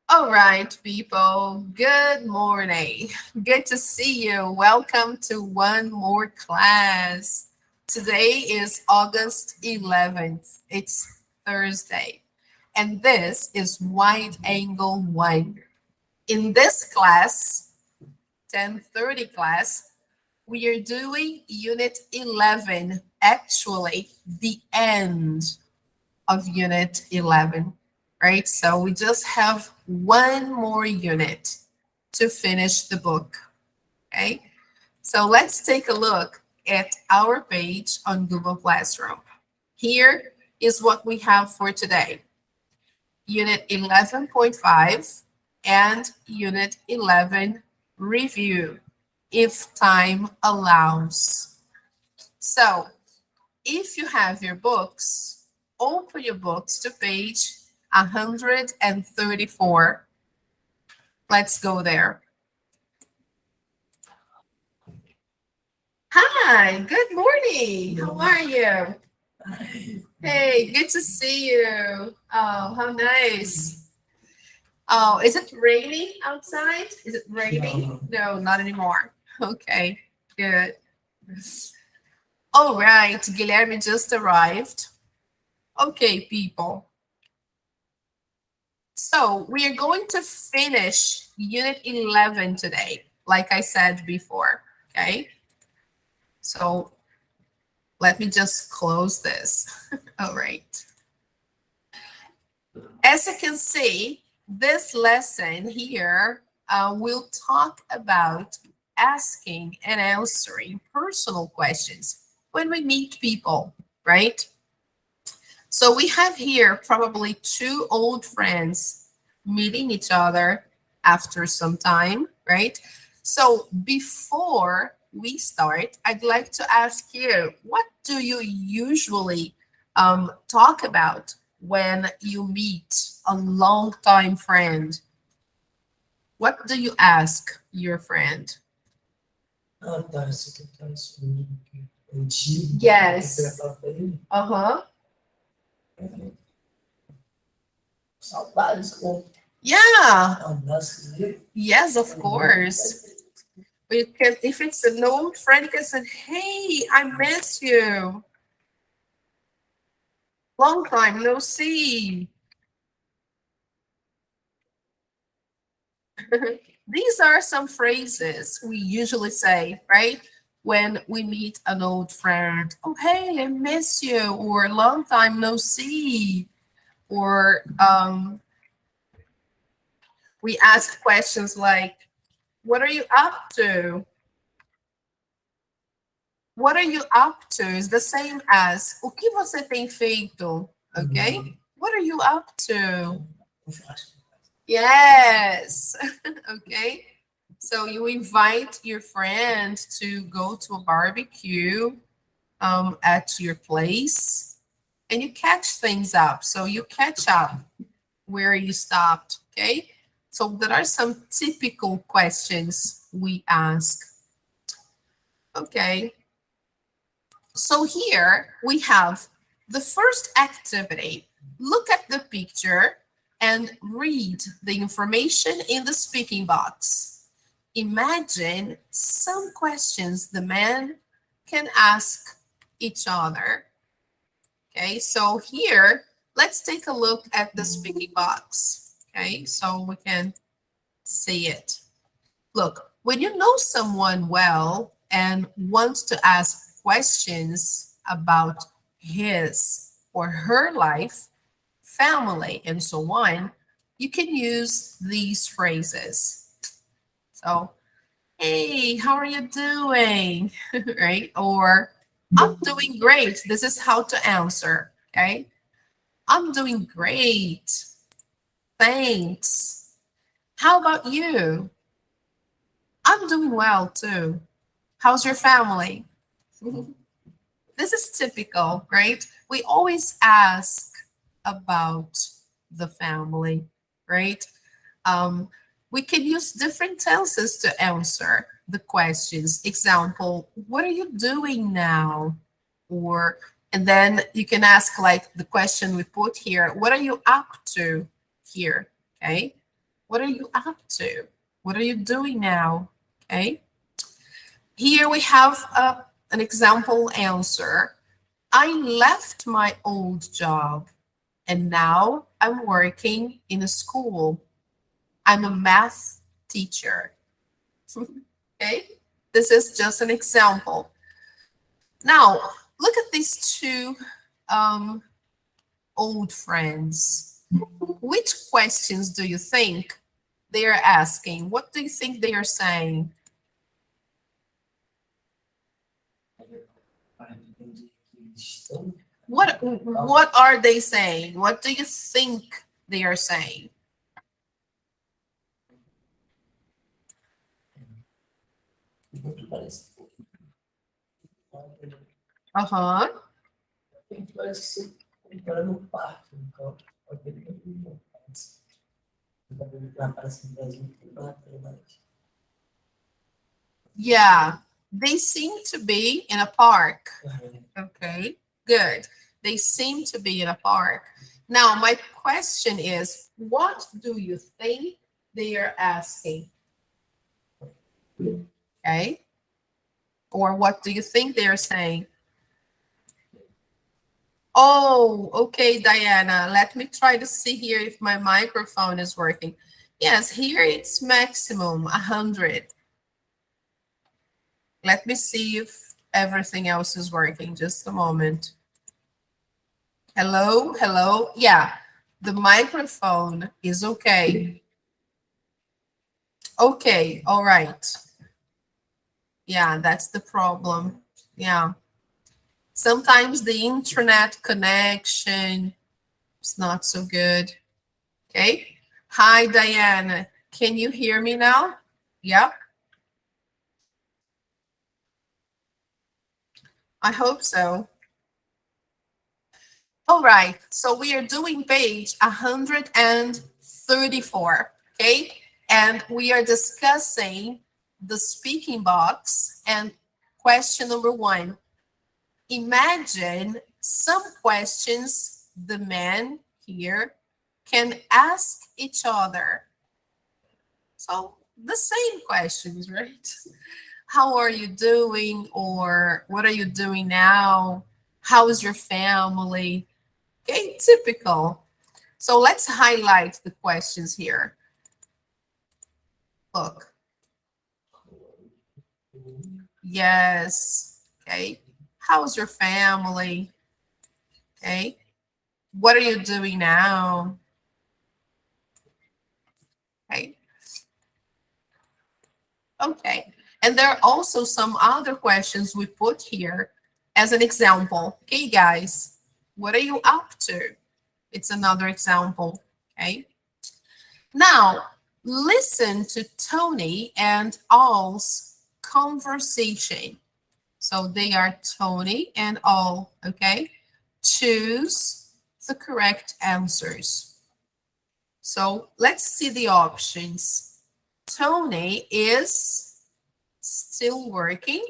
All right, people. Good morning. Good to see you. Welcome to one more class. Today is August 11th. It's Thursday. And this is Wide Angle 1. In this class, 1030 class, we are doing Unit 11, actually the end of Unit 11, right? So we just have one more unit to finish the book, okay? So let's take a look at our page on Google Classroom. Here is what we have for today. Unit 11.5 and Unit 11 review, if time allows. So if you have your books, open your books to page 134. Let's go there. Hi, good morning. How are you? Hey, good to see you. Oh, how nice. Oh, is it raining outside? Is it raining? No, not anymore. Okay, good. All right, Guilherme just arrived. Okay, people. So we are going to finish Unit 11 today, like I said before, okay? So let me just close this. All right. As you can see, this lesson here will talk about asking and answering personal questions when we meet people, right? So we have here probably two old friends meeting each other after some time, right? So before we start, I'd like to ask you, what do you usually talk about when you meet a longtime friend? What do you ask your friend? Yes. Uh-huh. Yeah. Yes, of course. We can, if it's an old friend, you can say, hey, I miss you. Long time no see. These are some phrases we usually say, right? When we meet an old friend. Oh, hey, I miss you. Or long time no see. Or we ask questions like, what are you up to? What are you up to is the same as o que você tem feito, okay? What are you up to? Yes, okay. So you invite your friend to go to a barbecue at your place and you catch things up. So you catch up where you stopped, okay? So there are some typical questions we ask. Okay. So here we have the first activity. Look at the picture and read the information in the speaking box. Imagine some questions the men can ask each other. Okay, so here, let's take a look at the speaking box. Okay, so we can see it. Look, when you know someone well and want to ask questions about his or her life, family, and so on, you can use these phrases. So, hey, how are you doing? Right? Or, I'm doing great. This is how to answer. Okay. I'm doing great. Thanks. How about you? I'm doing well too. How's your family? This is typical, right? We always ask about the family, right? We can use different tenses to answer the questions. Example, what are you doing now? Or And then you can ask like the question we put here, what are you up to here? Okay. What are you up to? What are you doing now? Okay. Here we have an example answer. I left my old job and now I'm working in a school. I'm a math teacher. Okay. This is just an example. Now, look at these two old friends. Which questions do you think they are asking? What do you think they are saying? What are they saying? What do you think they are saying? Uh-huh. Yeah, they seem to be in a park. Okay, good. They seem to be in a park. Now, my question is, what do you think they are asking? Okay. Or what do you think they are saying? Oh, okay, Diana. Let me try to see here if my microphone is working. Yes, here it's maximum 100. Let me see if everything else is working. Just a moment. Hello, hello. Yeah, the microphone is okay. Okay, all right. Yeah, that's the problem. Yeah. Sometimes the internet connection is not so good. Okay. Hi, Diana. Can you hear me now? Yeah. I hope so. All right. So we are doing page 134. Okay. And we are discussing the speaking box and question number 1. Imagine some questions the men here can ask each other. So the same questions, right? How are you doing? Or what are you doing now? How is your family? Okay, typical. So let's highlight the questions here. Look. Yes. Okay. How's your family? Okay. What are you doing now? Okay. Okay. And there are also some other questions we put here as an example. Okay, guys, what are you up to? It's another example. Okay. Now, listen to Tony and Al's conversation. So they are Tony and Al, okay? Choose the correct answers. So let's see the options. Tony is still working.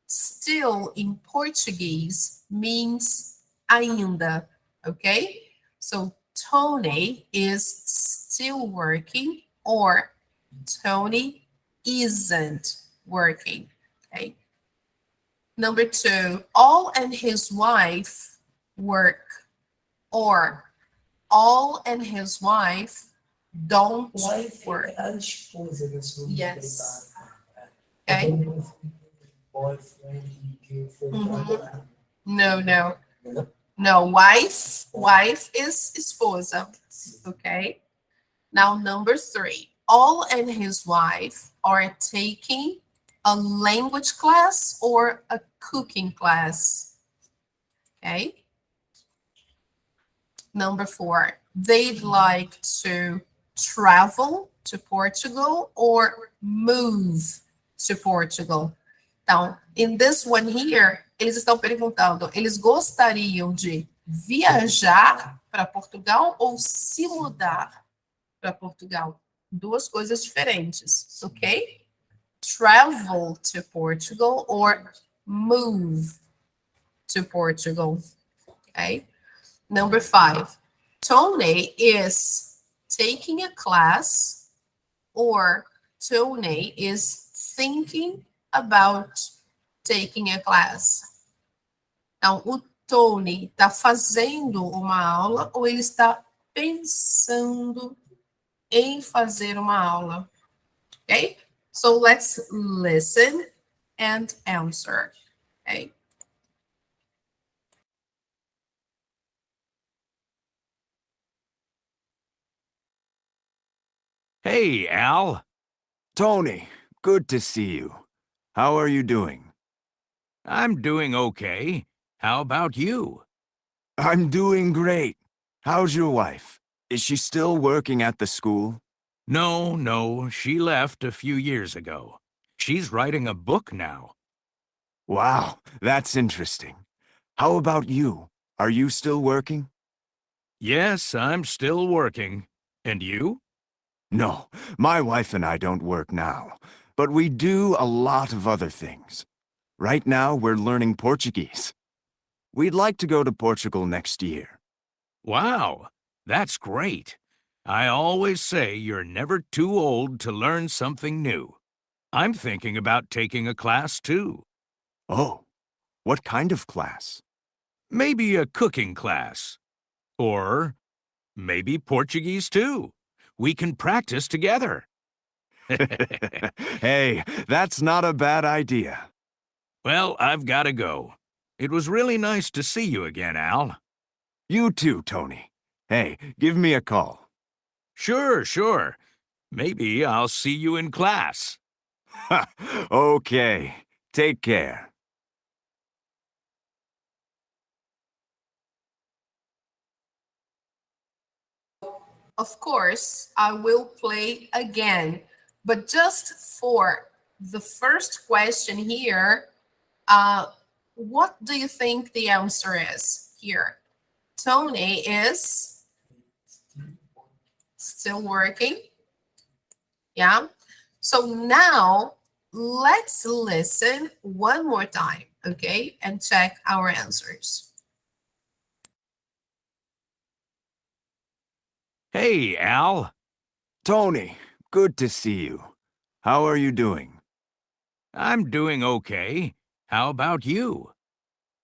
Still in Portuguese means ainda, okay? So Tony is still working or Tony isn't working, okay? Number 2, All and his wife work or All and his wife don't work. Yes. Okay. No, no. No, wife is esposa. Okay. Now, number 3, All and his wife are taking a language class or a cooking class. Okay. Number 4, they'd like to travel to Portugal or move to Portugal. Então, in this one here, eles estão perguntando, eles gostariam de viajar para Portugal ou se mudar para Portugal? Duas coisas diferentes, ok? Travel to Portugal or move to Portugal. Okay. Number 5, Tony is taking a class or Tony is thinking about taking a class. Então, o Tony está fazendo uma aula ou ele está pensando em fazer uma aula? Okay? So let's listen and answer. Okay? Hey, Al. Tony, good to see you. How are you doing? I'm doing okay. How about you? I'm doing great. How's your wife? Is she still working at the school? No, she left a few years ago. She's writing a book now. Wow, that's interesting. How about you? Are you still working? Yes, I'm still working. And you? No, my wife and I don't work now, but we do a lot of other things. Right now, we're learning Portuguese. We'd like to go to Portugal next year. Wow, that's great. I always say you're never too old to learn something new. I'm thinking about taking a class too. Oh, what kind of class? Maybe a cooking class. Or maybe Portuguese too. We can practice together. Hey, that's not a bad idea. Well, I've got to go. It was really nice to see you again, Al. You too, Tony. Hey, give me a call. Sure. Maybe I'll see you in class. Okay, take care. Of course, I will play again, but just for the first question here, what do you think the answer is here? Tony is still working. Yeah. So now let's listen one more time, okay, and check our answers. Hey, Al. Tony, good to see you. How are you doing? I'm doing okay. How about you?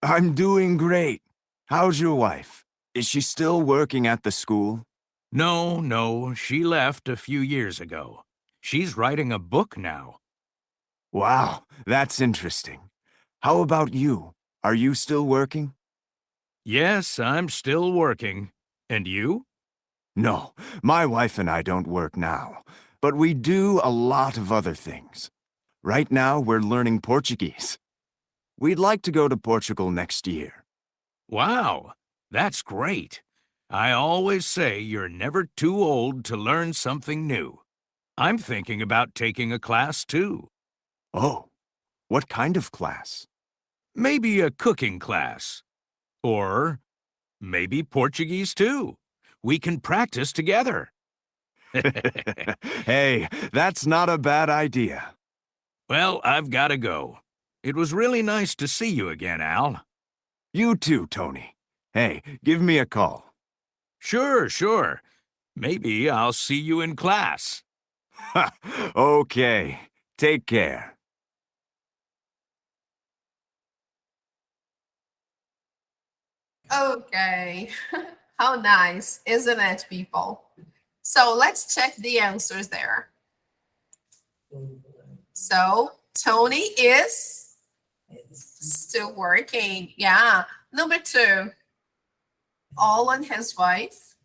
I'm doing great. How's your wife? Is she still working at the school? No, she left a few years ago. She's writing a book now. Wow, that's interesting. How about you? Are you still working? Yes, I'm still working. And you? No, my wife and I don't work now, but we do a lot of other things. Right now, we're learning Portuguese. We'd like to go to Portugal next year. Wow, that's great. I always say you're never too old to learn something new. I'm thinking about taking a class too. Oh, what kind of class? Maybe a cooking class. Or maybe Portuguese too. We can practice together. Hey, that's not a bad idea. Well, I've got to go. It was really nice to see you again, Al. You too, Tony. Hey, give me a call. Sure. Maybe I'll see you in class. Okay, take care. Okay. How nice, isn't it, people? So let's check the answers there. So Tony is still working. Yeah. Number 2, all and his wife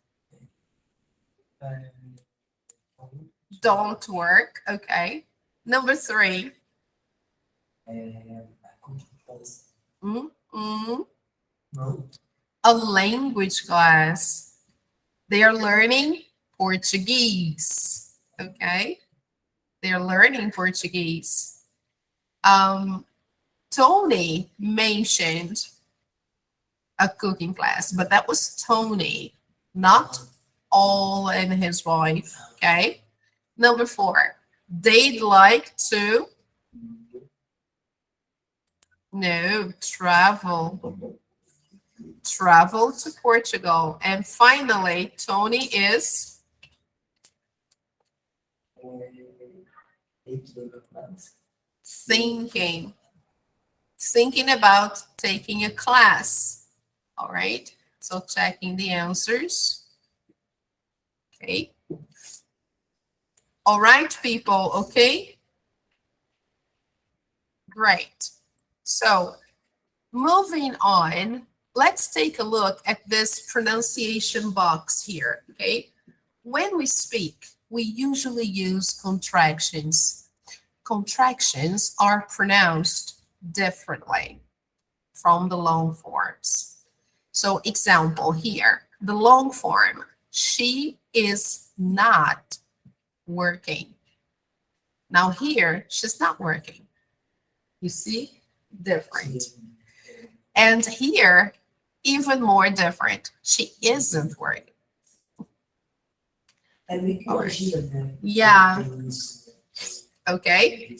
don't work. Okay. Number 3. Mm-mm. A language class. They are learning Portuguese. Okay. They're learning Portuguese. Tony mentioned a cooking class, but that was Tony, not all and his wife. Okay. Number 4, they'd like to No, travel. Travel to Portugal. And finally, Tony is thinking. Thinking about taking a class. All right. So checking the answers. Okay. All right, people. Okay. Great. So moving on, let's take a look at this pronunciation box here. Okay. When we speak, we usually use contractions. Contractions are pronounced differently from the long forms. So example here, the long form, she is not working. Now here, she's not working. You see? Different. And here, even more different. She isn't working. Yeah. Okay.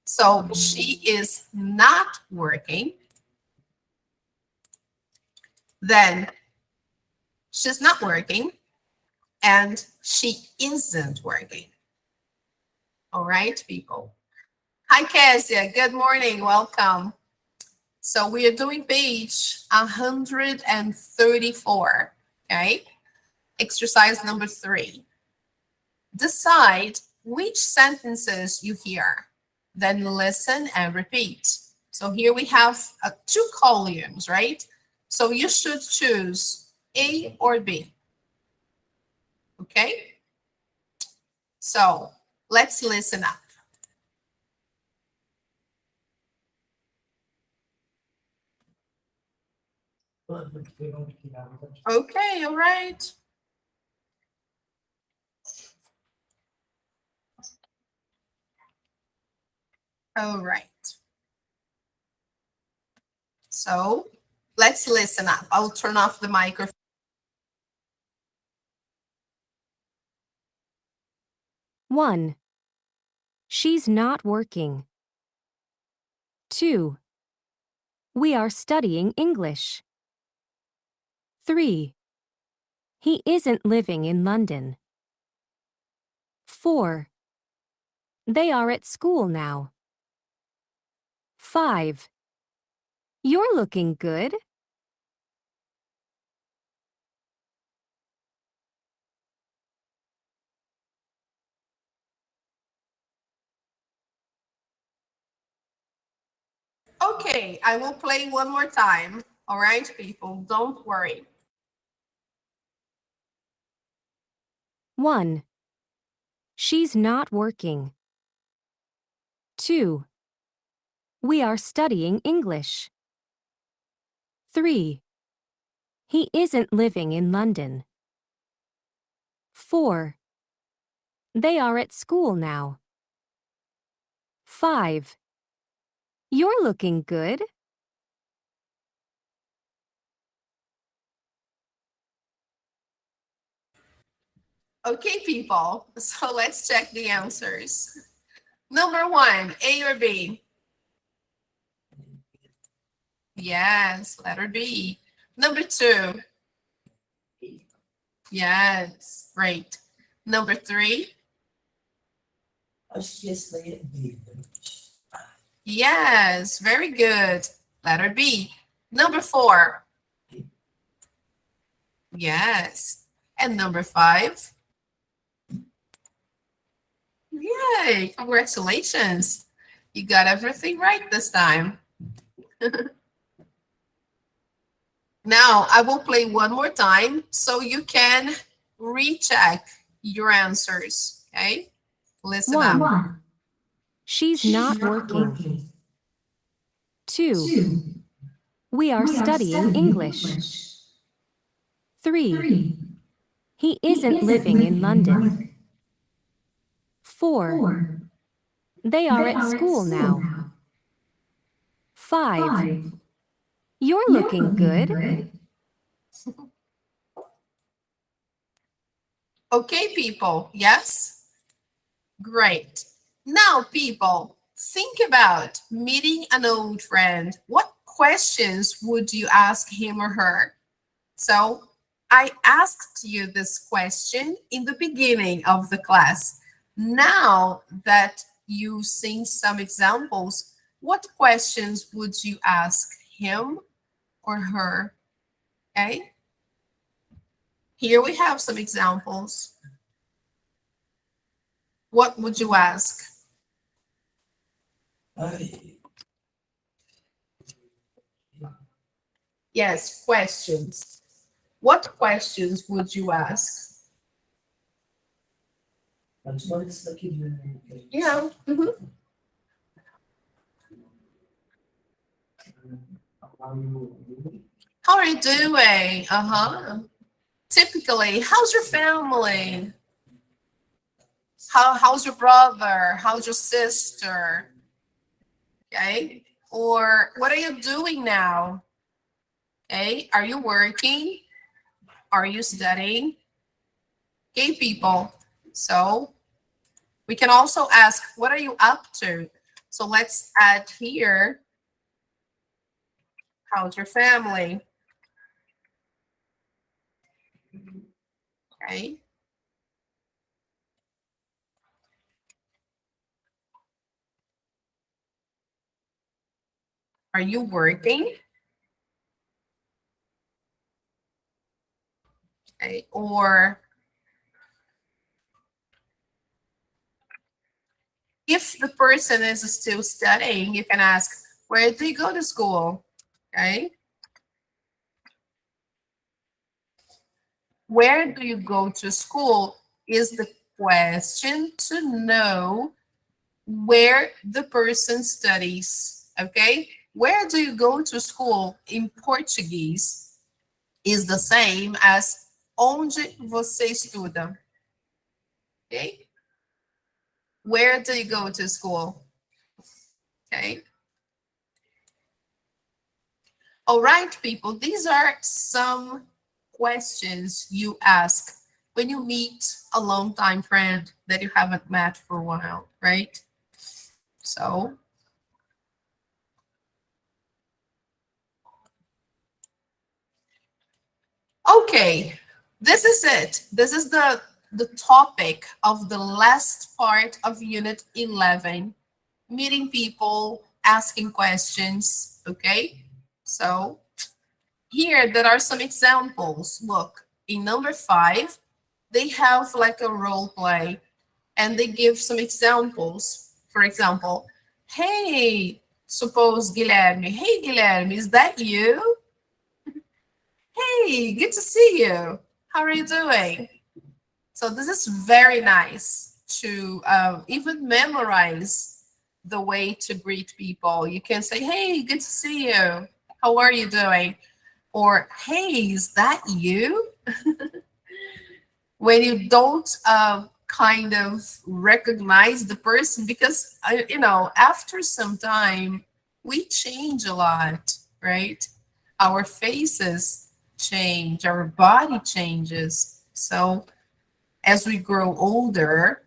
So she is not working. Then she's not working and she isn't working. All right, people. Hi, Kezia. Good morning. Welcome. So we are doing page 134. Okay. Exercise number 3. Decide which sentences you hear. Then listen and repeat. So here we have 2 columns, right? So you should choose A or B. Okay? So let's listen up. Okay, all right. All right. So let's listen up. I'll turn off the microphone. 1. She's not working. 2. We are studying English. 3. He isn't living in London. 4. They are at school now. 5. You're looking good. Okay, I will play one more time. All right, people, don't worry. 1. She's not working. 2. We are studying English. 3. He isn't living in London. 4. They are at school now. 5. You're looking good. Okay, people, so let's check the answers. Number 1, A or B? Yes, letter B. Number 2? Yes, great. Number 3? Yes, very good. Letter B. Number 4? Yes. And number 5? Yay, congratulations. You got everything right this time. Now, I will play one more time so you can recheck your answers, okay? Listen 1. up. She's not working. 2. We are studying English. 3. He isn't living in London. 4. They are at school now. 5. You're looking good. Okay, people, yes? Great. Now, people, Think about meeting an old friend. What questions would you ask him or her? So I asked you this question in the beginning of the class. Now that you've seen some examples, what questions would you ask him or her? Okay. Here we have some examples. What would you ask? Yes, questions. What questions would you ask? Yeah. How are you doing? Uh-huh. Typically, how's your family? How's your brother? How's your sister? Okay. Or what are you doing now? Okay. Are you working? Are you studying? Okay, people. So we can also ask, what are you up to? So let's add here, how's your family? Okay. Are you working? Okay. Or if the person is still studying, you can ask, where do you go to school? Okay. Where do you go to school is the question to know where the person studies. Okay. Where do you go to school in Portuguese is the same as onde você estuda. Okay. Where do you go to school? Okay. All right, people, these are some questions you ask when you meet a long-time friend that you haven't met for a while, right? So, okay, this is it. This is the topic of the last part of Unit 11, meeting people, asking questions, okay? So here there are some examples. Look, in number 5, they have like a role play and they give some examples. For example, hey, suppose Guilherme, hey Guilherme, is that you? Hey, good to see you. How are you doing? So this is very nice to even memorize the way to greet people. You can say, hey, good to see you. How are you doing? Or, hey, is that you? When you don't kind of recognize the person, because, after some time, we change a lot, right? Our faces change, our body changes. So as we grow older,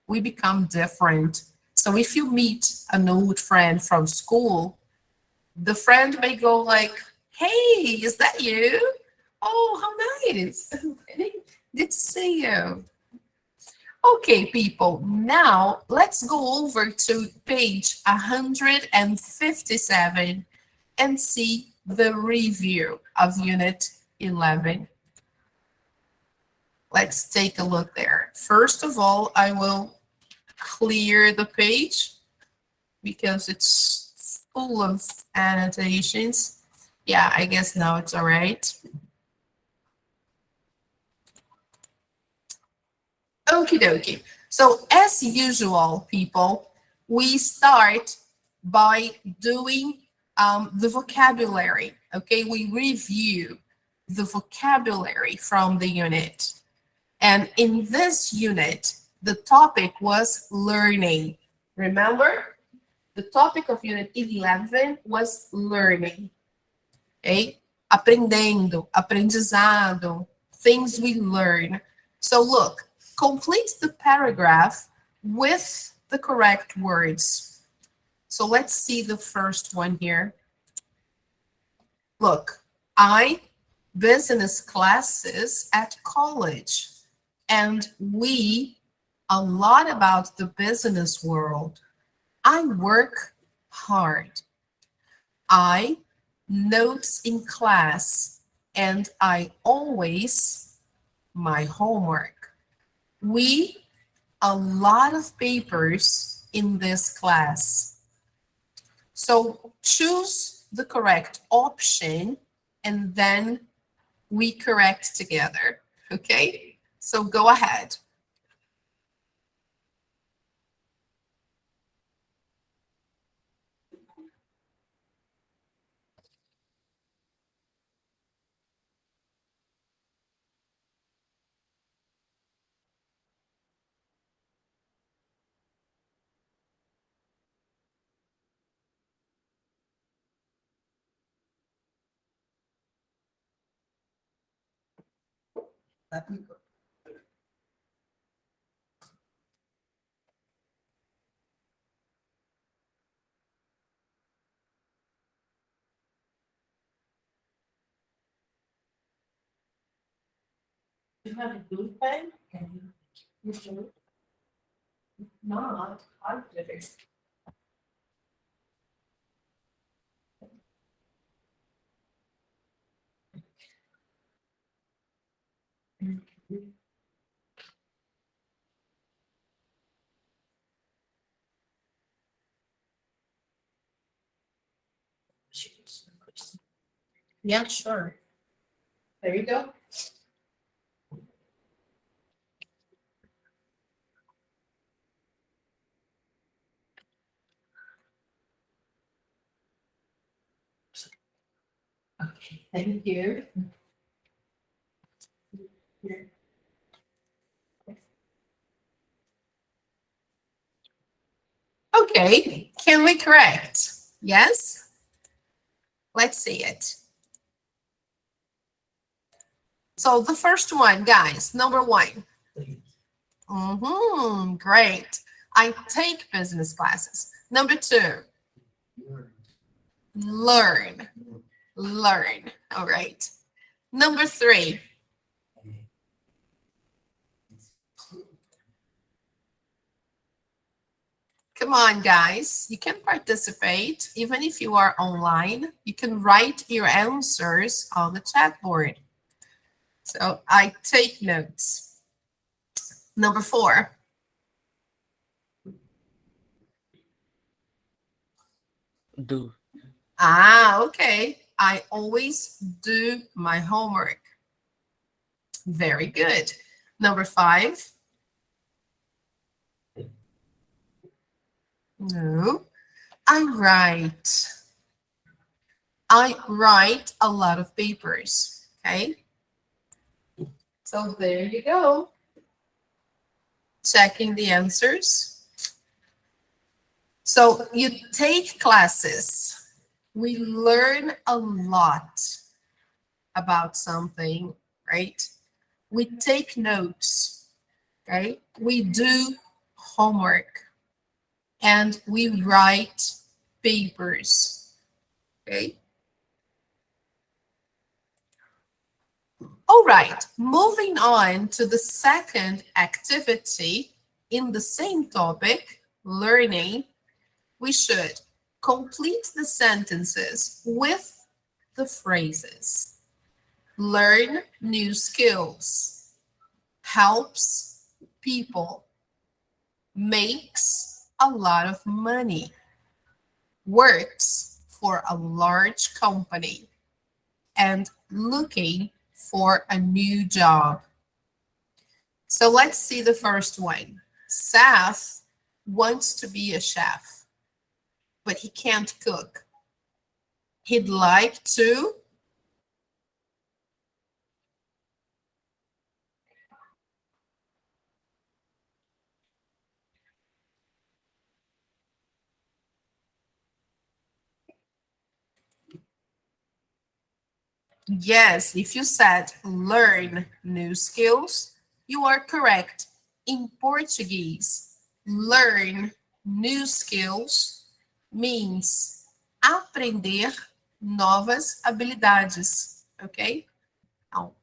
we become different. So if you meet an old friend from school, the friend may go like, hey, is that you? Oh, how nice. Good to see you. Okay, people, now let's go over to page 157 and see the review of Unit 11. Let's take a look there. First of all, I will clear the page because it's full of annotations. Yeah, I guess now it's all right. Okie dokie. So as usual, people, we start by doing the vocabulary. Okay, we review the vocabulary from the unit. And in this unit, the topic was learning. Remember? The topic of unit 11 was learning. Okay? Aprendendo, aprendizado, things we learn. So look, complete the paragraph with the correct words. So let's see the first one here. Look, I business classes at college, and we a lot about the business world. I work hard. I notes in class, and I always my homework. We a lot of papers in this class. So choose the correct option and then we correct together. Okay? So go ahead. Let me go. You have a blue pen? Can you do it? If not, I'll do it. Yeah, sure. There you go. Okay, thank you. Okay, can we correct? Yes? Let's see it. So the first one, guys, number one. Great. I take business classes. Number two, learn. Learn. All right. Number three, come on, guys. You can participate. Even if you are online, you can write your answers on the chat board. So I take notes. Number four. Do. Okay. I always do my homework. Very good. Number five. No. I write. I write a lot of papers. Okay. So there you go. Checking the answers. So you take classes. We learn a lot about something, right? We take notes, right? We do homework and we write papers, okay? All right, moving on to the second activity in the same topic, learning, we should complete the sentences with the phrases. Learn new skills, helps people, makes a lot of money, works for a large company, and looking for a new job. So let's see the first one. Seth wants to be a chef, but he can't cook. He'd like to Yes, if you said learn new skills, you are correct. In Portuguese, learn new skills means aprender novas habilidades, ok? Então,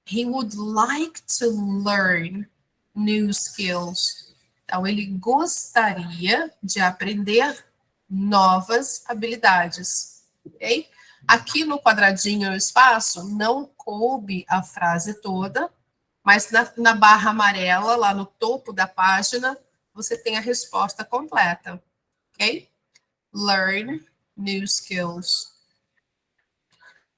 he would like to learn new skills. Então, ele gostaria de aprender novas habilidades, ok? Aqui no quadradinho, no espaço, não coube a frase toda, mas na barra amarela, lá no topo da página, você tem a resposta completa, ok? Learn new skills.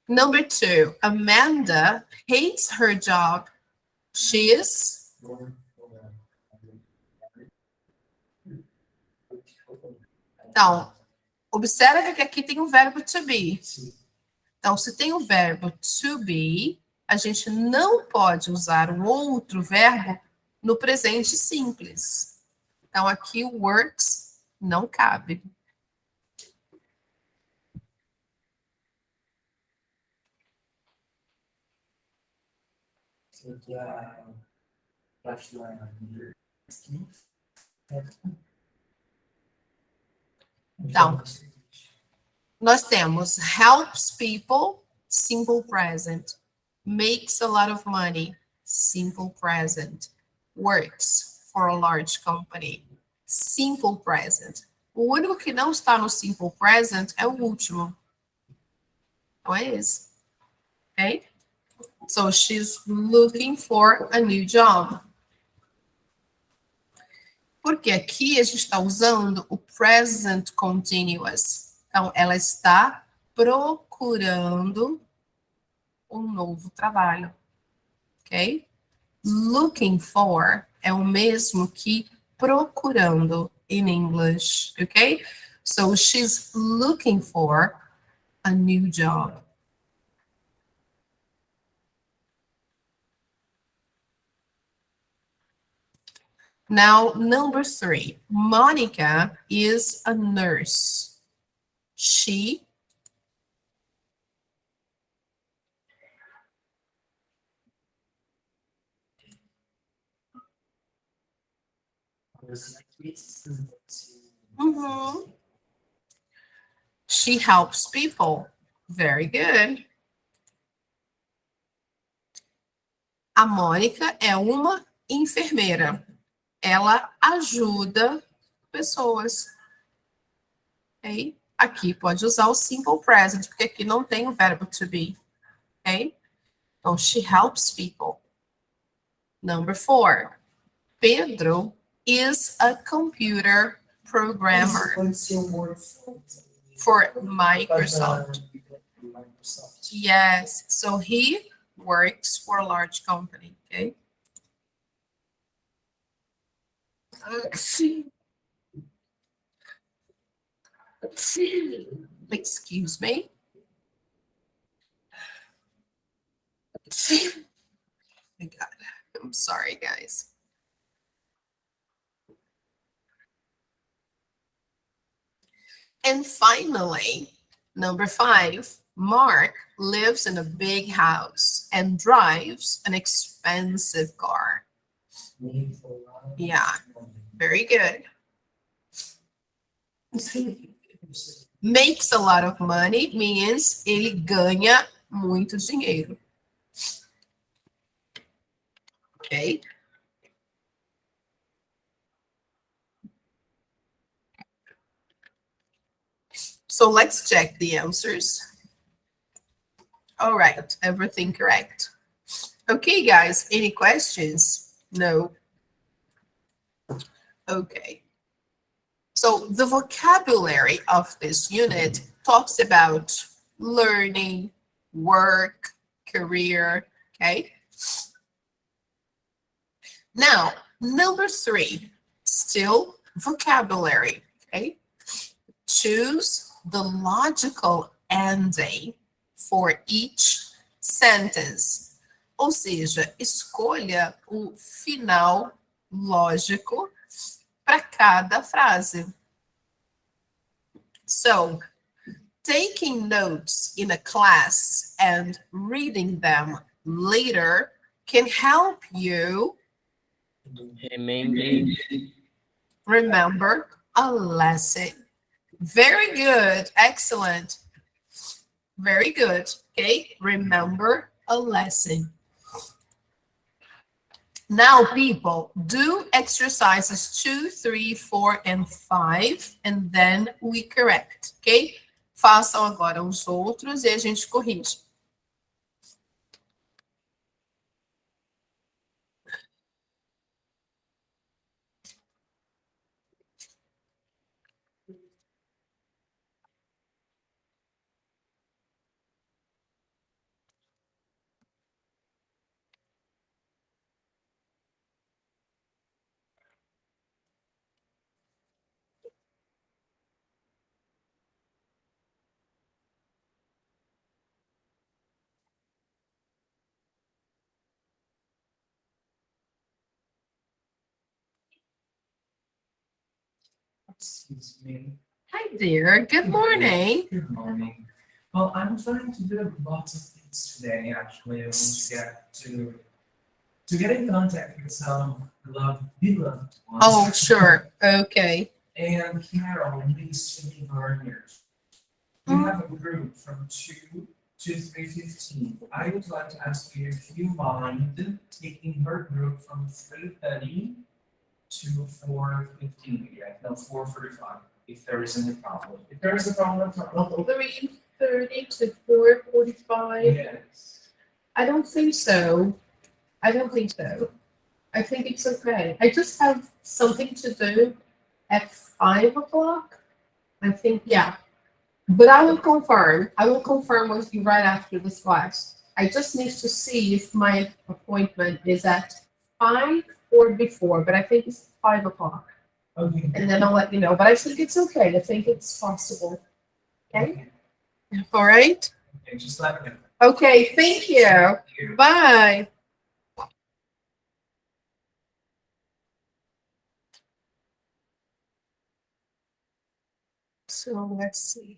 Number 2, Amanda hates her job. She is... Então, observe que aqui tem o verbo to be. Então, se tem o verbo to be, a gente não pode usar um outro verbo no presente simples. Então, aqui o works não cabe. Então, nós temos helps people, simple present. Makes a lot of money, simple present. Works for a large company, simple present. O único que não está no simple present é o último. Então é esse. Ok? So she's looking for a new job. Porque aqui a gente está usando o present continuous. Então, ela está procurando um novo trabalho. Ok? Looking for é o mesmo que procurando in English. Ok? So, she's looking for a new job. Now, number 3, Monica is a nurse. She She helps people. Very good. A Mônica é uma enfermeira. Ela ajuda pessoas. Okay? Aqui pode usar o simple present, porque aqui não tem o verbo to be. Okay? Então, she helps people. Number 4. Pedro is a computer programmer for Microsoft. Yes, so he works for a large company, okay? Excuse me. Oh God, I'm sorry, guys. And finally, number 5, Mark lives in a big house and drives an expensive car. Yeah, very good. Makes a lot of money means ele ganha muito dinheiro. Okay? So let's check the answers. All right, everything correct. Okay, guys, any questions? No. Okay. So the vocabulary of this unit talks about learning, work, career, okay? Now, number 3, still vocabulary, okay? Choose the logical ending for each sentence. Ou seja, escolha o final lógico para cada frase. So, taking notes in a class and reading them later can help you remember a lesson. Very good. Excellent. Very good. Okay. Remember a lesson. Now, people, do exercises 2, 3, 4, and 5, and then we correct, ok? Façam agora os outros e a gente corrige. Excuse me. Hi there. Good morning. Good morning. Well, I'm trying to do lots of things today, actually. I want to get in contact with some beloved ones. Oh, sure. Okay. And Carol needs to be learners. We have a group from 2 to 3:15. I would like to ask you if you mind taking her group from 3:30 to 4:15 again. No, 4:45, if there isn't a problem. If there is a problem, 3:30 to 4:45. yes. I don't think so. I don't think so. I think it's okay. I just have something to do at 5 o'clock. I think, yeah. But I will confirm. I will confirm with you right after this class. I just need to see if my appointment is at 5 or before, but I think it's 5 o'clock. Okay. And then I'll let you know. But I think it's okay. I think it's possible. Okay? All right? Okay, just let me know. Okay, thank you. Bye. So let's see.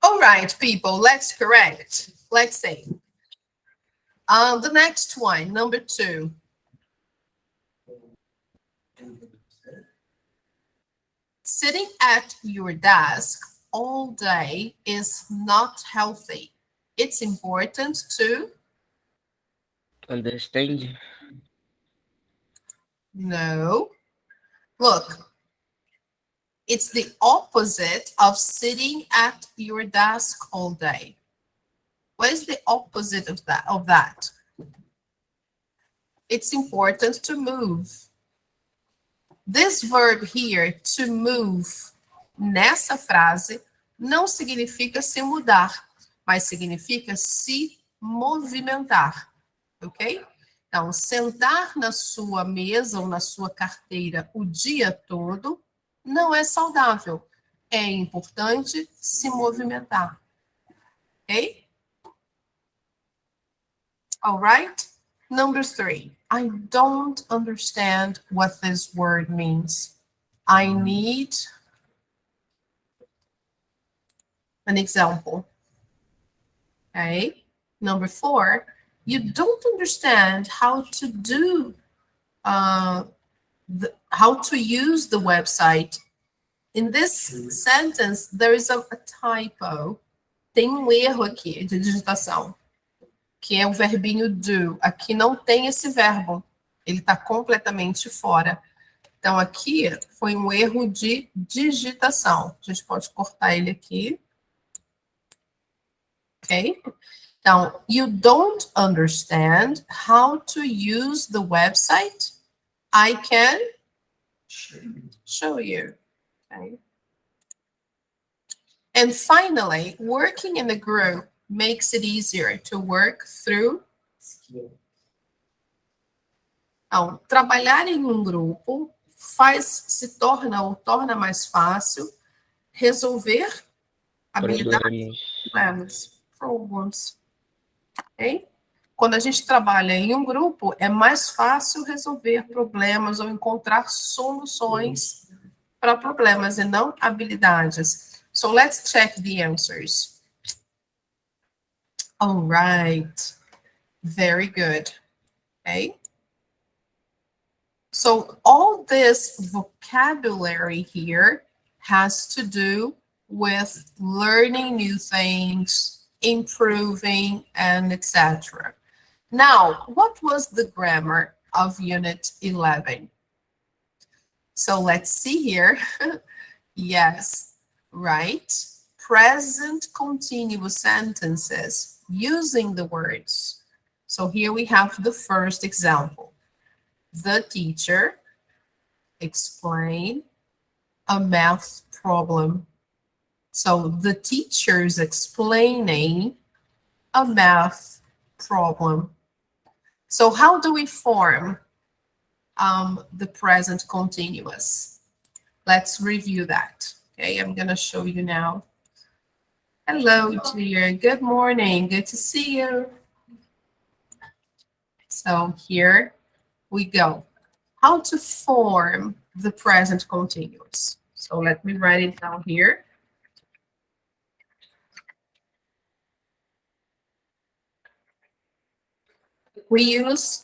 All right, people, let's correct. Let's see. The next one, number 2. Sitting at your desk all day is not healthy. It's important to Understand? know. Look, it's the opposite of sitting at your desk all day. What is the opposite of that? It's important to move. This verb here, to move, nessa frase, não significa se mudar, mas significa se movimentar, ok? Então, sentar na sua mesa ou na sua carteira o dia todo não é saudável. É importante se movimentar, ok? All right? Number 3. I don't understand what this word means. I need an example. Okay. Number 4. You don't understand how to do, how to use the website. In this sentence, there is a typo. Tem erro aqui de digitação, que é o verbinho do. Aqui não tem esse verbo. Ele está completamente fora. Então, aqui foi erro de digitação. A gente pode cortar ele aqui. Ok? Então, you don't understand how to use the website? I can show you. Okay? And finally, working in a group makes it easier to work through Então, trabalhar em um grupo torna mais fácil resolver habilidades, problemas, ok? Quando a gente trabalha em um grupo, é mais fácil resolver problemas ou encontrar soluções para problemas e não habilidades. So let's check the answers. All right. Very good. Okay. So all this vocabulary here has to do with learning new things, improving, and etc. Now, what was the grammar of Unit 11? So let's see here. Yes, right. Present continuous sentences using the words. So here we have the first example. The teacher explained a math problem. So the teacher's explaining a math problem. So how do we form the present continuous? Let's review that. Okay, I'm going to show you now. Hello, dear. Good morning. Good to see you. So here we go. How to form the present continuous. So let me write it down here. We use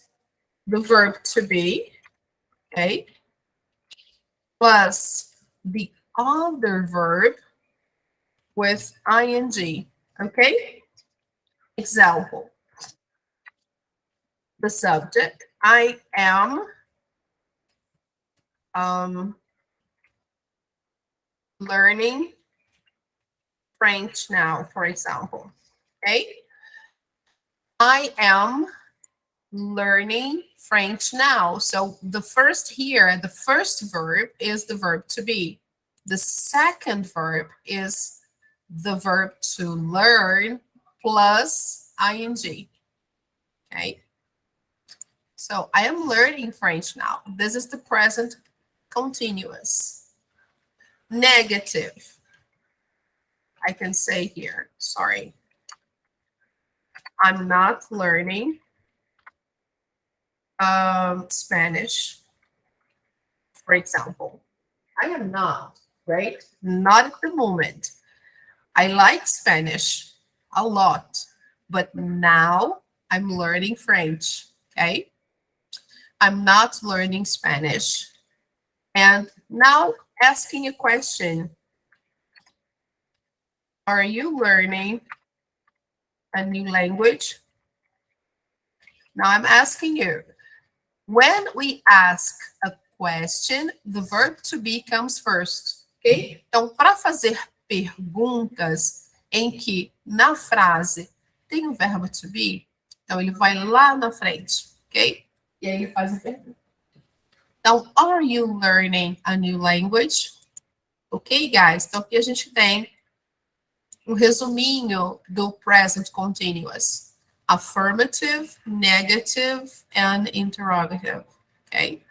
the verb to be, okay, plus the other verb with ing, okay? Example. The subject, I am learning French now, for example, okay? I am learning French now. So the first verb is the verb to be. The second verb is the verb to learn plus ing. Okay. So I am learning French now. This is the present continuous. Negative. I can say here, sorry. I'm not learning Spanish, for example. I am not, right? Not at the moment. I like Spanish a lot, but now I'm learning French, okay? I'm not learning Spanish. And now asking a question. Are you learning a new language? Now I'm asking you. When we ask a question, the verb to be comes first, ok? Então, para fazer perguntas em que na frase tem o verbo to be, então ele vai lá na frente, ok? E aí ele faz a pergunta. Então, are you learning a new language? Ok, guys? Então, aqui a gente tem um resuminho do present continuous. Affirmative, negative, and interrogative, okay?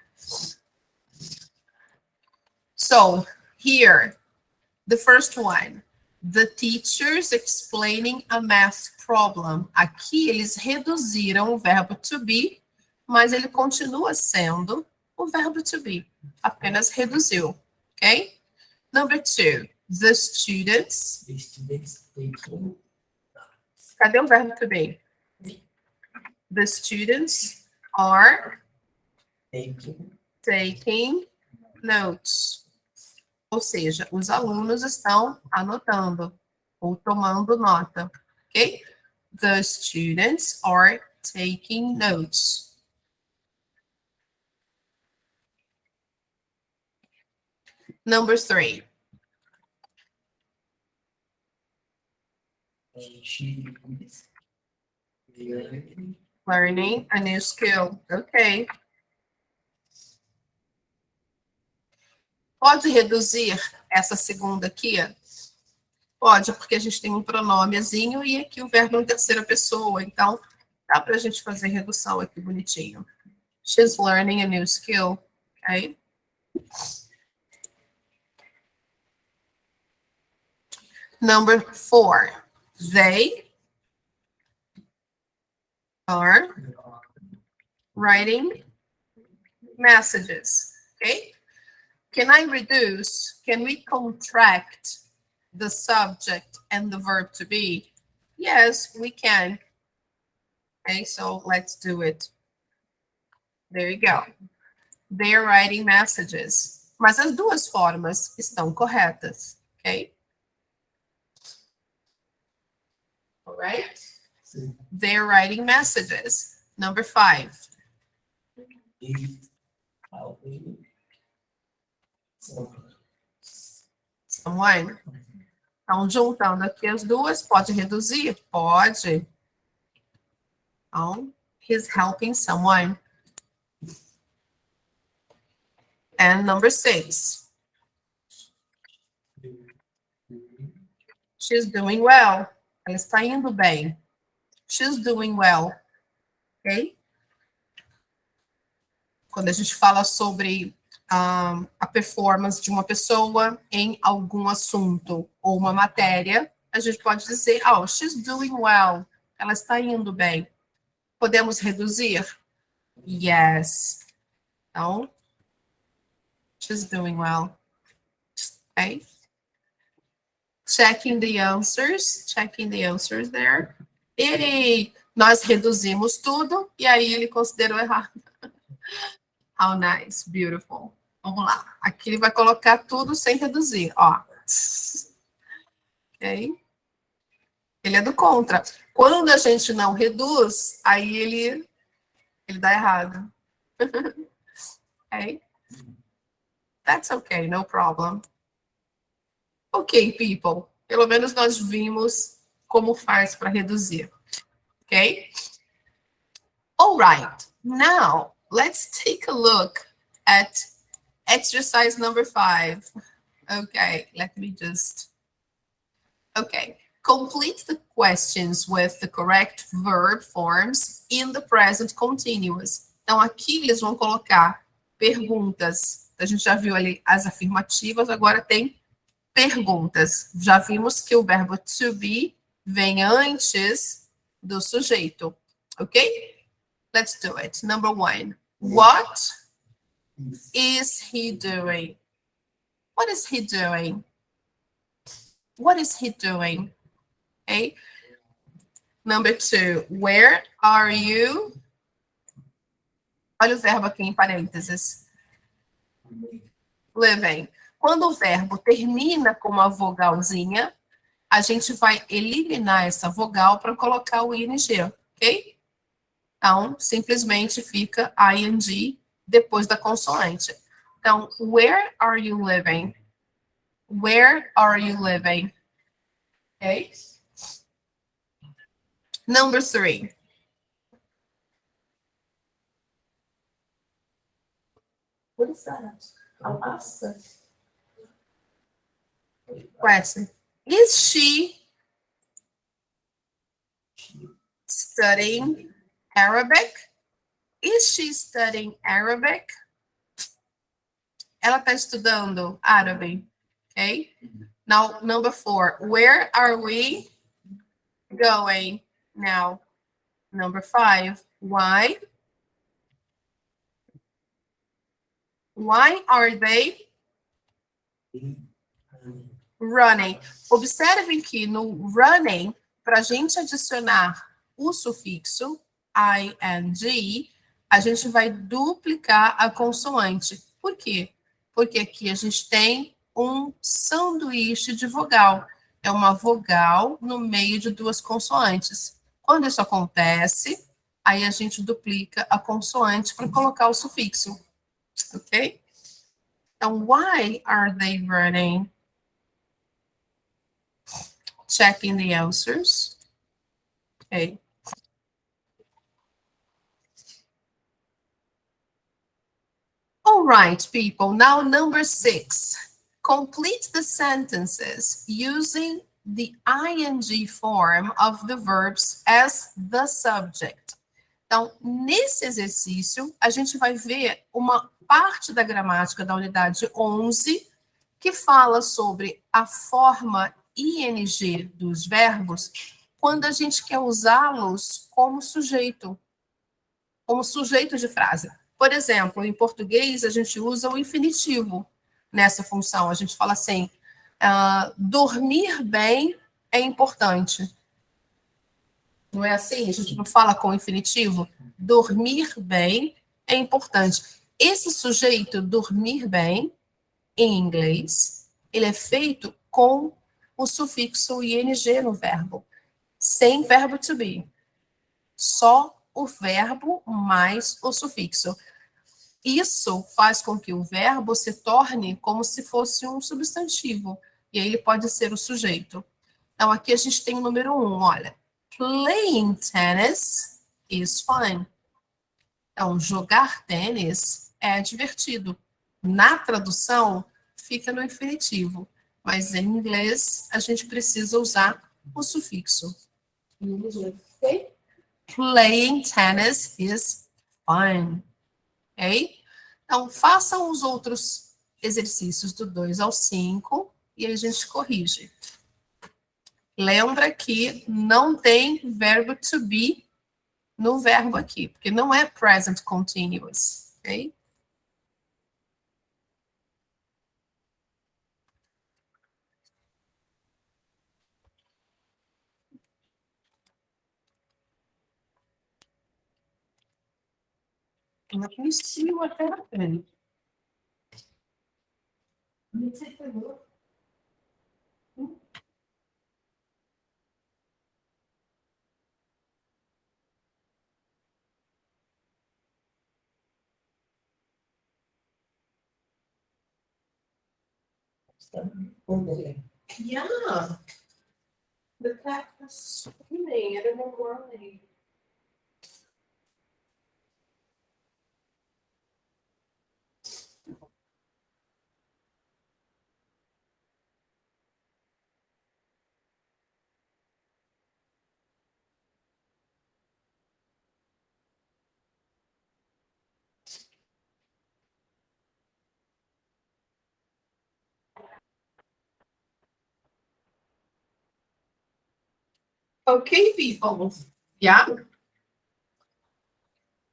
So, here, the first one. The teachers explaining a math problem. Aqui, eles reduziram o verbo to be, mas ele continua sendo o verbo to be. Apenas reduziu, ok? Number 2. The students. Cadê o verbo to be? The students are taking notes. Ou seja, os alunos estão anotando ou tomando nota, ok? The students are taking notes. Number 3. Learning a new skill. Ok. Pode reduzir essa segunda aqui? Pode, porque a gente tem um pronomezinho e aqui o verbo em terceira pessoa. Então, dá para a gente fazer redução aqui bonitinho. She's learning a new skill. Okay. Number 4, they are writing messages. Okay. Can I reduce? Can we contract the subject and the verb to be? Yes, we can. Okay, so let's do it. There you go. They are writing messages. Mas as duas formas estão corretas. Ok? All right? They're writing messages. Number 5. Someone. Então, juntando aqui as duas, pode reduzir? Pode. Então, he's helping someone. And number 6. She's doing well. Ela está indo bem. She's doing well. Ok? Quando a gente fala sobre a performance de uma pessoa em algum assunto ou uma matéria, a gente pode dizer, oh, she's doing well. Ela está indo bem. Podemos reduzir? Yes. Então, she's doing well. Okay? Checking the answers there. Nós reduzimos tudo e aí ele considerou errado. How nice, beautiful. Vamos lá. Aqui ele vai colocar tudo sem reduzir, ó. Ok? Ele é do contra. Quando a gente não reduz, aí ele dá errado. Ok? That's okay, no problem. Ok, people. Pelo menos nós vimos como faz para reduzir. Ok? All right. Now, let's take a look at exercise number 5. Okay, let me just... Okay. Complete the questions with the correct verb forms in the present continuous. Então, aqui eles vão colocar perguntas. A gente já viu ali as afirmativas, agora tem perguntas. Já vimos que o verbo to be vem antes do sujeito. Ok? Let's do it. Number 1. What is he doing? What is he doing? What is he doing? Okay. Number 2. Where are you? Olha o verbo aqui em parênteses. Living. Quando o verbo termina com uma vogalzinha, a gente vai eliminar essa vogal para colocar o ing, ok? Então, simplesmente fica ing depois da consoante. Então, where are you living? Where are you living? Okay? Number 3. What is that? Alaska? Question. Is she studying Arabic? Is she studying Arabic? Ela está estudando árabe. Okay? Now, number 4. Where are we going now? Number 5. Why? Why are they running? Observem que no running, para a gente adicionar o sufixo ing, a gente vai duplicar a consoante. Por quê? Porque aqui a gente tem um sanduíche de vogal. É uma vogal no meio de duas consoantes. Quando isso acontece, aí a gente duplica a consoante para colocar o sufixo. Ok? Então, why are they running? Checking the answers. Okay. All right, people. Now, number 6. Complete the sentences using the ing form of the verbs as the subject. Então, nesse exercício, a gente vai ver uma parte da gramática da unidade 11 que fala sobre a forma ing dos verbos quando a gente quer usá-los como sujeito de frase. Por exemplo, em português, a gente usa o infinitivo nessa função. A gente fala assim, dormir bem é importante. Não é assim? A gente não fala com o infinitivo? Dormir bem é importante. Esse sujeito, dormir bem, em inglês, ele é feito com o sufixo ing no verbo, sem verbo to be. Só o verbo mais o sufixo. Isso faz com que o verbo se torne como se fosse um substantivo. E aí ele pode ser o sujeito. Então, aqui a gente tem o número 1, olha. Playing tennis is fun. Então, jogar tênis é divertido. Na tradução, fica no infinitivo. Mas em inglês, a gente precisa usar o sufixo. Okay? Playing tennis is fun. Ok? Então, façam os outros exercícios do 2 ao 5 e a gente corrige. Lembra que não tem verbo to be no verbo aqui, porque não é present continuous, ok? Let me see what happened. Let me take a look. Yeah. The cat was screaming. I don't know why. Okay, people. Yeah.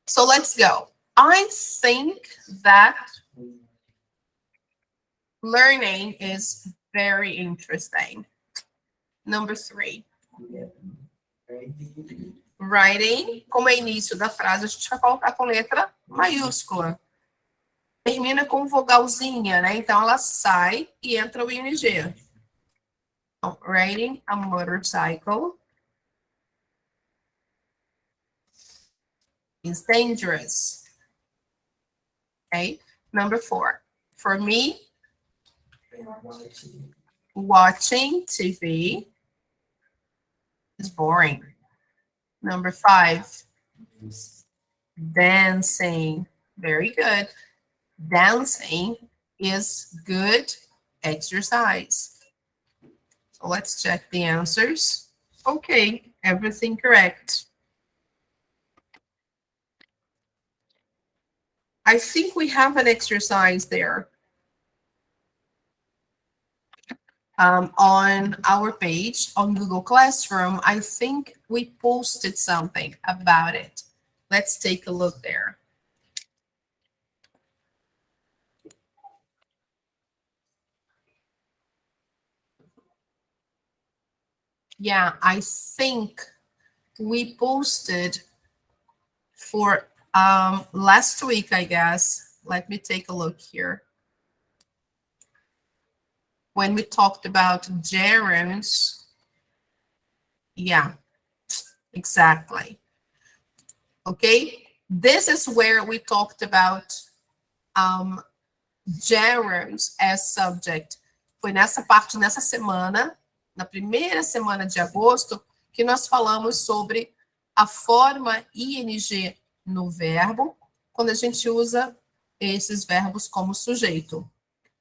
So let's go. I think that learning is very interesting. Number 3. Writing, como é início da frase, a gente vai colocar com letra maiúscula. Termina com vogalzinha, né? Então ela sai e entra o ing. Então, riding a motorcycle is dangerous. Okay? Number 4. For me, watching TV is boring. Number 5. Dancing. Very good. Dancing is good exercise. So let's check the answers. Okay, everything correct. I think we have an exercise there. On our page on Google Classroom, I think we posted something about it. Let's take a look there. Yeah, I think we posted for last week, I guess. Let me take a look here. When we talked about gerunds. Yeah, exactly. Okay, this is where we talked about gerunds as subject. Foi nessa parte, nessa semana, na primeira semana de agosto, que nós falamos sobre a forma ing no verbo, quando a gente usa esses verbos como sujeito.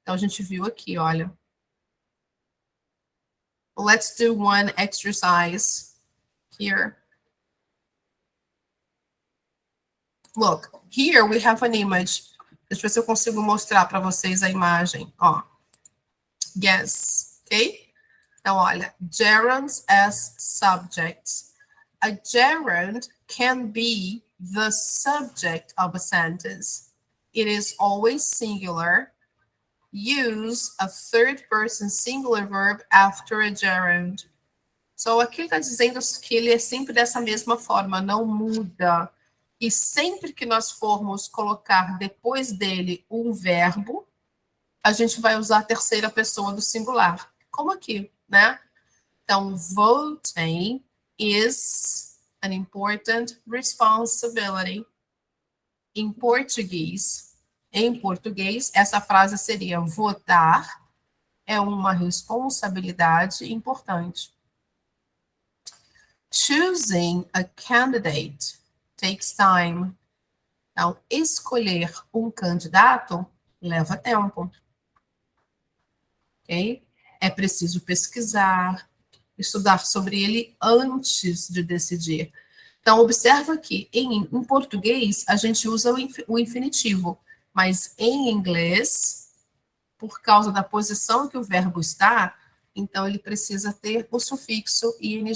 Então, a gente viu aqui, olha. Let's do one exercise here. Look, here we have an image. Deixa eu ver se eu consigo mostrar para vocês a imagem. Ó. Yes, ok? Então, olha, gerunds as subjects. A gerund can be the subject of a sentence. It is always singular. Use a third person singular verb after a gerund. So, aqui está dizendo que ele é sempre dessa mesma forma, não muda. E sempre que nós formos colocar depois dele um verbo, a gente vai usar a terceira pessoa do singular. Como aqui, né? Então, voting is an important responsibility. Em português, essa frase seria: votar é uma responsabilidade importante. Choosing a candidate takes time. Então, escolher um candidato leva tempo. Ok? É preciso pesquisar, estudar sobre ele antes de decidir. Então, observa que em português a gente usa o infinitivo, mas em inglês, por causa da posição que o verbo está, então ele precisa ter o sufixo ing.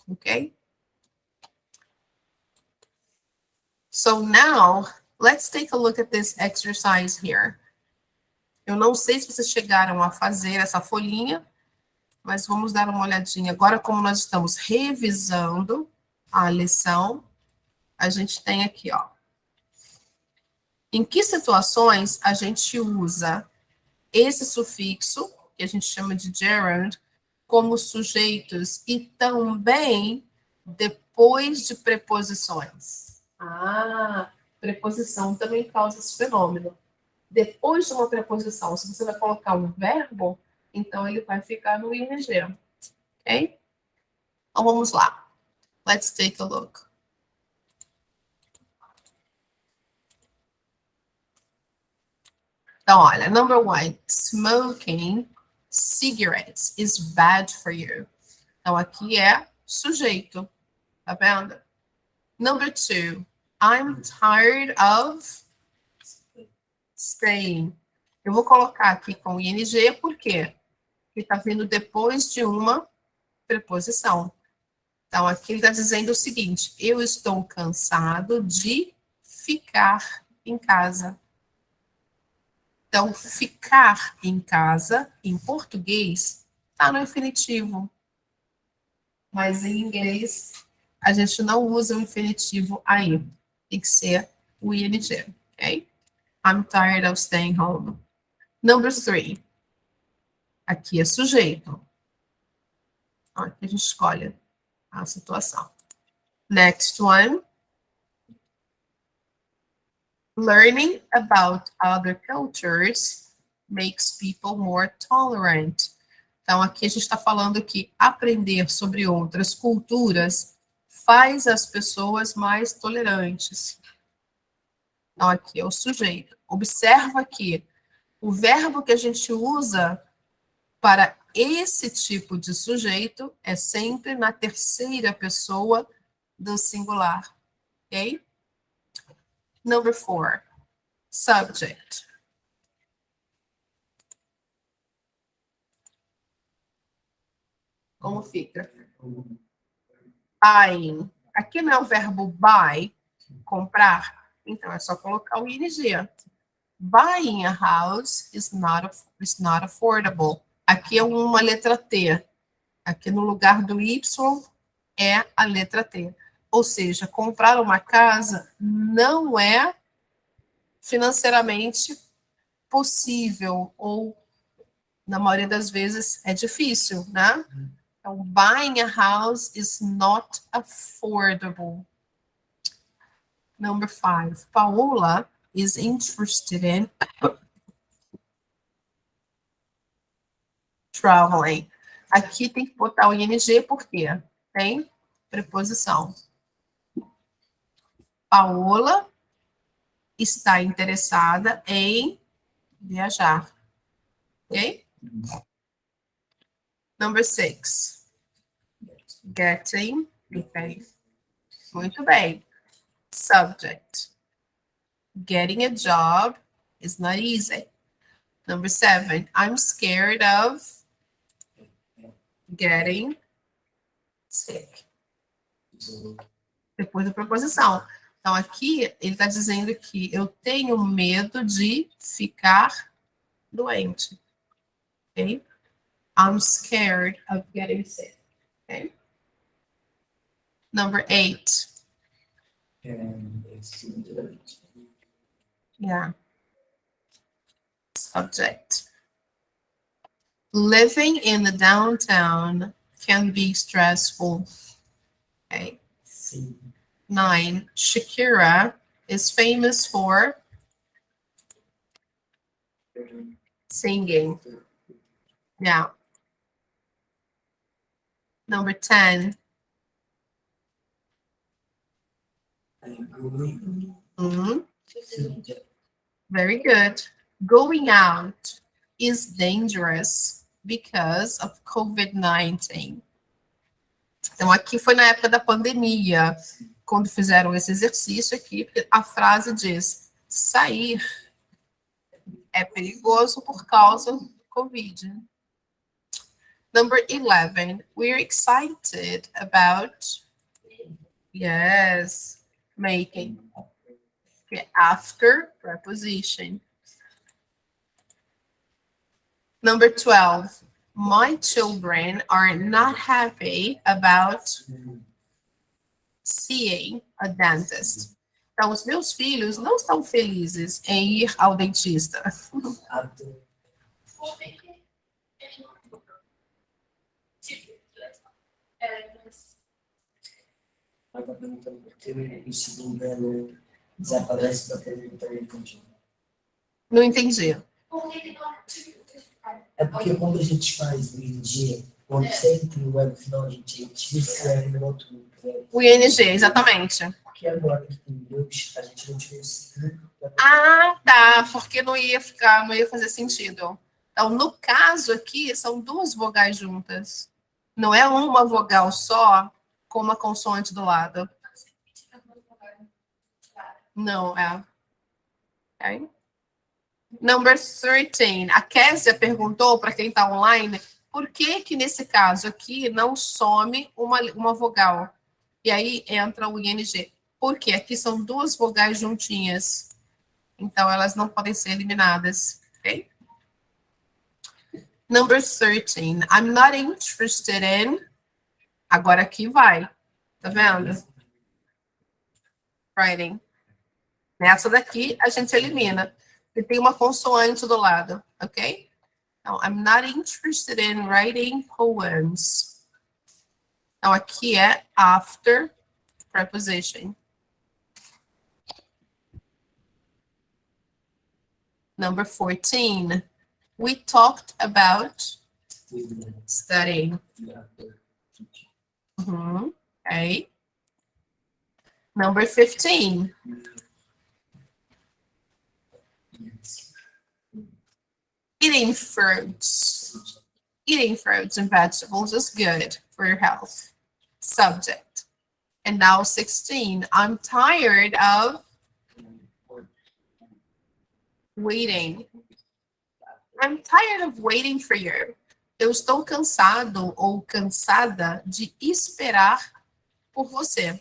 Ok? So now, let's take a look at this exercise here. Eu não sei se vocês chegaram a fazer essa folhinha, mas vamos dar uma olhadinha. Agora, como nós estamos revisando a lição, a gente tem aqui, ó. Em que situações a gente usa esse sufixo, que a gente chama de gerund, como sujeitos e também depois de preposições? Ah, preposição também causa esse fenômeno. Depois de uma preposição, se você vai colocar um verbo, então ele vai ficar no ing. Ok? Então vamos lá. Let's take a look. Então, olha, number 1, smoking cigarettes is bad for you. Então, aqui é sujeito, tá vendo? Number 2, I'm tired of staying. Eu vou colocar aqui com ing, por quê? Porque tá vindo depois de uma preposição. Então, aqui ele está dizendo o seguinte: eu estou cansado de ficar em casa. Então, ficar em casa, em português, está no infinitivo. Mas em inglês, a gente não usa o infinitivo aí. Tem que ser o ing, ok? I'm tired of staying home. Number 3. Aqui é sujeito. Aqui a gente escolhe a situação. Next one. Learning about other cultures makes people more tolerant. Então, aqui a gente está falando que aprender sobre outras culturas faz as pessoas mais tolerantes. Então, aqui é o sujeito. Observa que o verbo que a gente usa para esse tipo de sujeito é sempre na terceira pessoa do singular. Ok? Number 4, subject. Como fica? Buying. Aqui não é o verbo buy, comprar. Então, é só colocar o ing. Buying a house is not affordable. Aqui é uma letra T. Aqui no lugar do Y é a letra T. Ou seja, comprar uma casa não é financeiramente possível, ou na maioria das vezes é difícil, né? Então, buying a house is not affordable. Number 5, Paola is interested in traveling. Aqui tem que botar o ing porque tem preposição. Paola está interessada em viajar. Ok? Number 6. Getting. Ok. Muito bem. Subject. Getting a job is not easy. Number 7, I'm scared of getting sick. Depois da preposição. Então, aqui ele está dizendo que eu tenho medo de ficar doente. Okay? I'm scared of getting sick. Okay? Number 8. Yeah. Subject. Living in the downtown can be stressful. Okay. 9. Shakira is famous for singing. Yeah. Number 10. Mhm. Very good. Going out is dangerous because of COVID-19. Então, aqui foi na época da pandemia, quando fizeram esse exercício aqui, a frase diz: sair é perigoso por causa do Covid. Number 11, we're excited about, yes, making. Okay, after preposition. Number 12, my children are not happy about seeing a dentist. Então, os meus filhos não estão felizes em ir ao dentista. Agora perguntando por que o segundo elo desaparece para perguntar e entendi. Não entendi. É porque quando a gente faz o ING, quando sempre o elo final a gente tira esse elo no outro. O ING, exatamente. Porque agora que tem dois, a gente não tira o segundo. Ah, tá, porque não ia fazer sentido. Então, no caso aqui, são duas vogais juntas. Não é uma vogal só com uma consoante do lado. Não, é. Okay. Number 13. A Késia perguntou para quem está online por que nesse caso aqui não some uma vogal. E aí entra o ING. Porque aqui são duas vogais juntinhas. Então, elas não podem ser eliminadas. Ok? Number 13. I'm not interested in. Agora aqui vai. Tá vendo? Writing. Nessa daqui, a gente elimina. E tem uma consoante do lado. Ok? Então, I'm not interested in writing poems. Então, aqui é after preposition. Number 14. We talked about studying. Okay. Number 15. Eating fruits. Eating fruits and vegetables is good for your health. Subject. And now 16. I'm tired of waiting. I'm tired of waiting for you. Eu estou cansado ou cansada de esperar por você.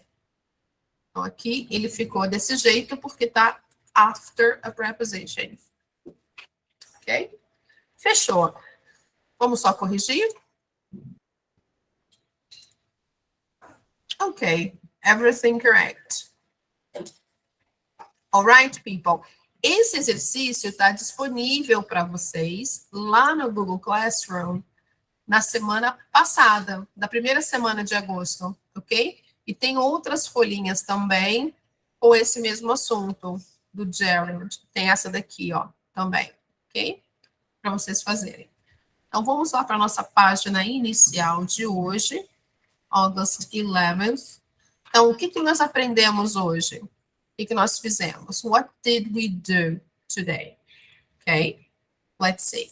Então, aqui ele ficou desse jeito porque está after a preposition. Ok? Fechou. Vamos só corrigir? Ok. Everything correct. All right, people. Esse exercício está disponível para vocês lá no Google Classroom na semana passada, da primeira semana de agosto, ok? E tem outras folhinhas também com esse mesmo assunto do Gerund. Tem essa daqui, ó, também, ok? Para vocês fazerem. Então, vamos lá para a nossa página inicial de hoje, August 11th. Então, o que nós aprendemos hoje? O que nós fizemos? What did we do today? Okay, let's see.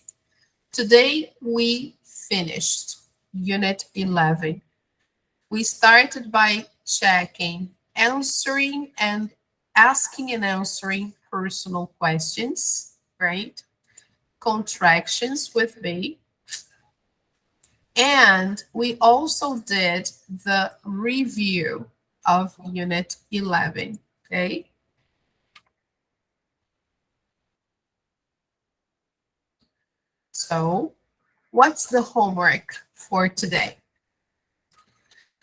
Today we finished Unit 11. We started by checking answering and asking and answering personal questions, right? Contractions with B. And we also did the review of Unit 11, okay? So, what's the homework for today?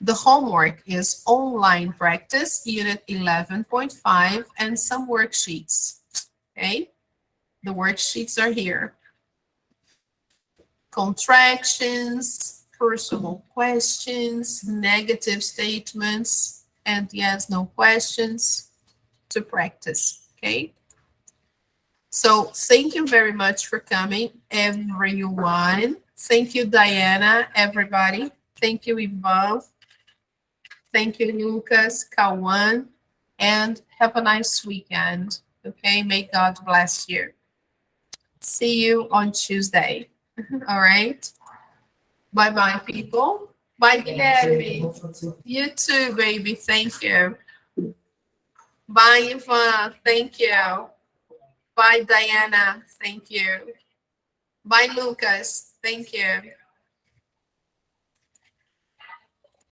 The homework is online practice, Unit 11.5, and some worksheets, okay? The worksheets are here. Contractions, personal questions, negative statements, and yes, no questions to practice, okay? So thank you very much for coming, everyone. Thank you, Diana, everybody. Thank you, Ivan. Thank you, Lucas, Kawan, and have a nice weekend, okay? May God bless you. See you on Tuesday, all right? Bye-bye, people. Bye, Guilherme. You too, baby. Thank you. Bye, Ivan. Thank you. Bye, Diana. Thank you. Bye, Lucas. Thank you.